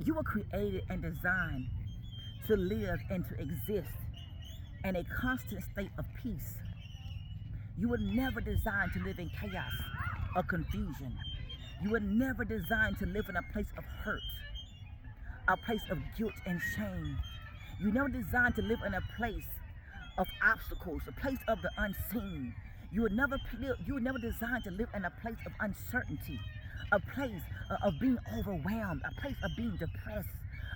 You were created and designed to live and to exist in a constant state of peace. You were never designed to live in chaos or confusion. You were never designed to live in a place of hurt, a place of guilt and shame. You were never designed to live in a place of obstacles, a place of the unseen. You were never designed to live in a place of uncertainty, a place of being overwhelmed, a place of being depressed,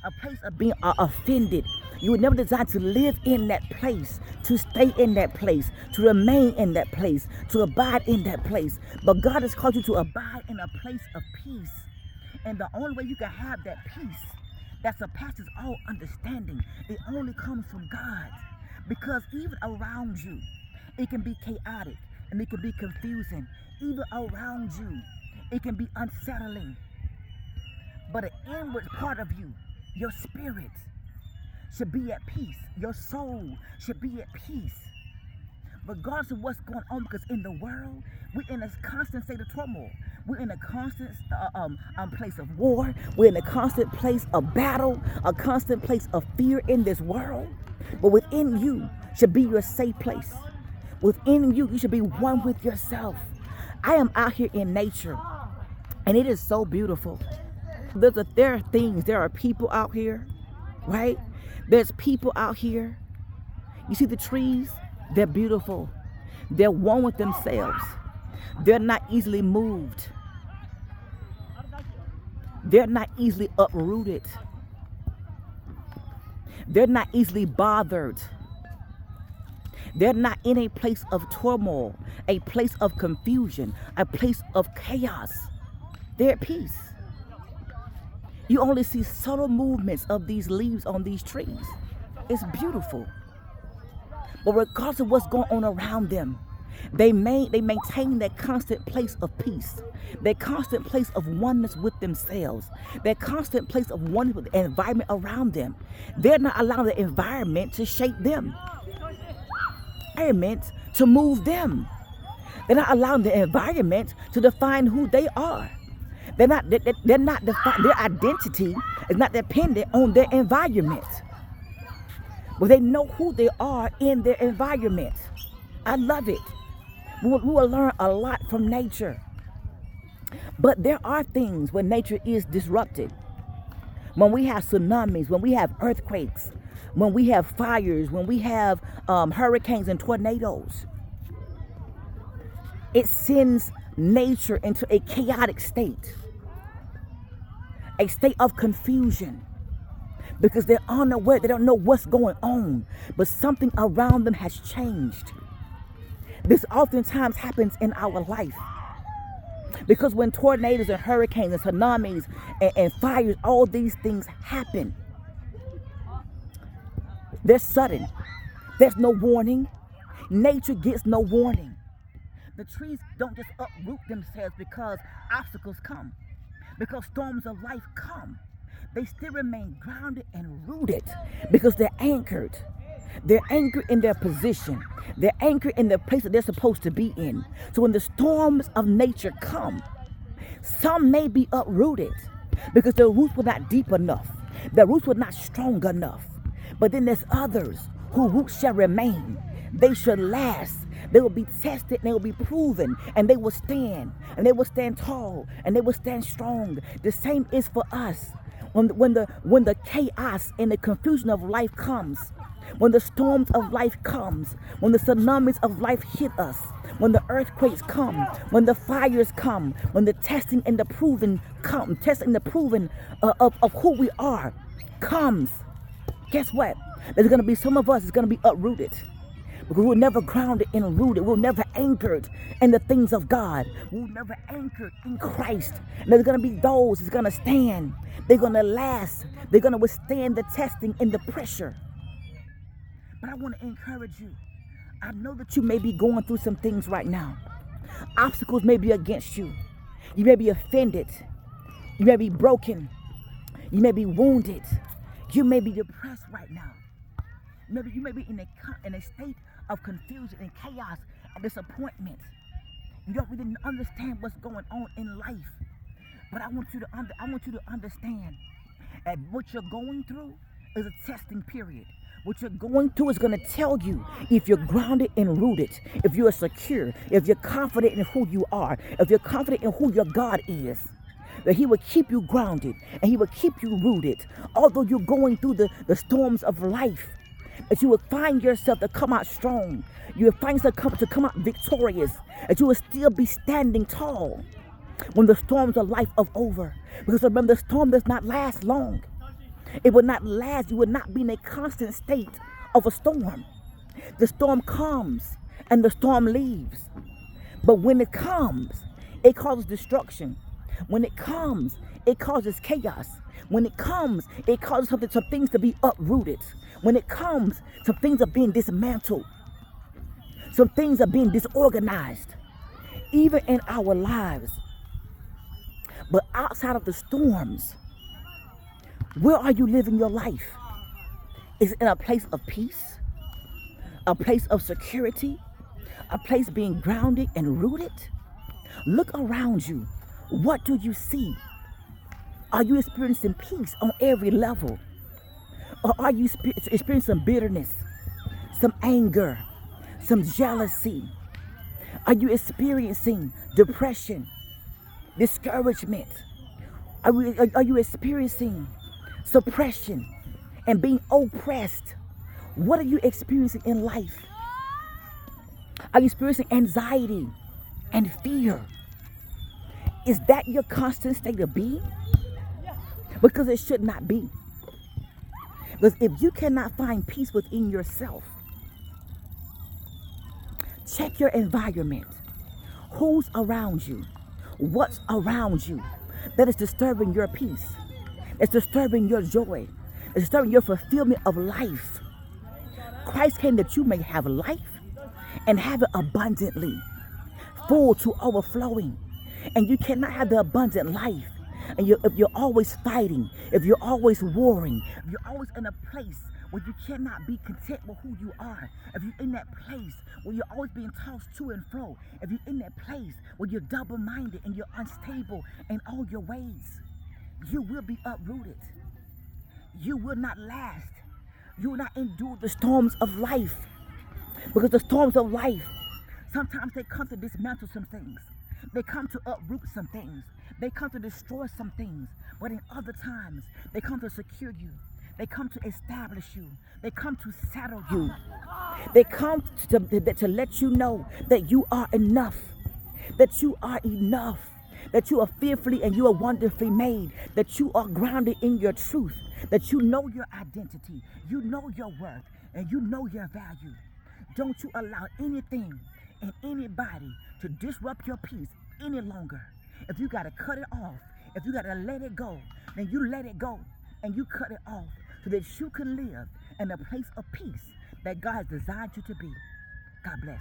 a place of being offended. You were never designed to live in that place, to stay in that place, to remain in that place, to abide in that place. But God has called you to abide in a place of peace. And the only way you can have that peace that surpasses all understanding, it only comes from God. Because even around you, it can be chaotic and it can be confusing. Even around you, it can be unsettling. But an inward part of you, your spirit, should be at peace. Your soul should be at peace. Regardless of what's going on, because in the world, we're in a constant state of turmoil. We're in a constant place of war. We're in a constant place of battle, a constant place of fear in this world. But within you should be your safe place. Within you, you should be one with yourself. I am out here in nature, and it is so beautiful. There are things, there are people out here, right? There's people out here. You see the trees? They're beautiful. They're one with themselves. They're not easily moved. They're not easily uprooted. They're not easily bothered. They're not in a place of turmoil, a place of confusion, a place of chaos. They're at peace. You only see subtle movements of these leaves on these trees. It's beautiful. But regardless of what's going on around them, they maintain that constant place of peace, that constant place of oneness with themselves, that constant place of oneness with the environment around them. They're not allowing the environment to shape them. Environment to move them. They're not allowing the environment to define who they are. They're not defined. Their identity is not dependent on their environment. But they know who they are in their environment. I love it. We will learn a lot from nature. But there are things when nature is disrupted. When we have tsunamis, when we have earthquakes, when we have fires, when we have hurricanes and tornadoes, it sends nature into a chaotic state, a state of confusion, because they're unaware, they don't know what's going on, but something around them has changed. This oftentimes happens in our life, because when tornadoes and hurricanes and tsunamis and fires, all these things happen, they're sudden. There's no warning. Nature gets no warning. The trees don't just uproot themselves because obstacles come, because storms of life come. They still remain grounded and rooted because they're anchored. They're anchored in their position. They're anchored in the place that they're supposed to be in. So when the storms of nature come, some may be uprooted because their roots were not deep enough. Their roots were not strong enough. But then there's others whose roots shall remain. They shall last. They will be tested and they will be proven, and they will stand, and they will stand tall, and they will stand strong. The same is for us. When the chaos and the confusion of life comes, when the storms of life comes, when the tsunamis of life hit us, when the earthquakes come, when the fires come, when the testing and the proving come, testing the proving of who we are comes, guess what? There's going to be some of us is going to be uprooted. Because we're never grounded and rooted. We're never anchored in the things of God. We're never anchored in Christ. And there's going to be those that's going to stand. They're going to last. They're going to withstand the testing and the pressure. But I want to encourage you. I know that you may be going through some things right now. Obstacles may be against you. You may be offended. You may be broken. You may be wounded. You may be depressed right now. You may be in a state of confusion and chaos and disappointment. You don't really understand what's going on in life. But I want you to understand And what you're going through is a testing period. What you're going through is going to tell you if you're grounded and rooted, if you are secure, if you're confident in who you are, if you're confident in who your God is. That he will keep you grounded and he will keep you rooted. Although you're going through the storms of life, that you will find yourself to come out strong. You will find yourself to come out victorious. That you will still be standing tall when the storms of life are over. Because remember, the storm does not last long. It will not last. You will not be in a constant state of a storm. The storm comes and the storm leaves. But when it comes, it causes destruction. When it comes, it causes chaos. When it comes, it causes some things to be uprooted. When it comes, some things are being dismantled. Some things are being disorganized, even in our lives. But outside of the storms, where are you living your life? Is it in a place of peace? A place of security? A place being grounded and rooted? Look around you. What do you see? Are you experiencing peace on every level? Or are you experiencing some bitterness, some anger, some jealousy? Are you experiencing depression, discouragement? Are you experiencing suppression and being oppressed? What are you experiencing in life? Are you experiencing anxiety and fear? Is that your constant state of being? Because it should not be. Because if you cannot find peace within yourself, check your environment. Who's around you? What's around you that is disturbing your peace? It's disturbing your joy. It's disturbing your fulfillment of life. Christ came that you may have life and have it abundantly, full to overflowing. And you cannot have the abundant life and if you're always fighting, if you're always warring, if you're always in a place where you cannot be content with who you are, if you're in that place where you're always being tossed to and fro, if you're in that place where you're double-minded and you're unstable in all your ways, you will be uprooted. You will not last. You will not endure the storms of life. Because the storms of life, sometimes they come to dismantle some things. They come to uproot some things. They come to destroy some things. But in other times, they come to secure you. They come to establish you. They come to settle you. They come to let you know that you are enough. That you are enough. That you are fearfully and you are wonderfully made. That you are grounded in your truth. That you know your identity. You know your worth. And you know your value. Don't you allow anything and anybody to disrupt your peace any longer. If you got to cut it off, if you got to let it go, then you let it go and you cut it off so that you can live in a place of peace that God has designed you to be. God bless.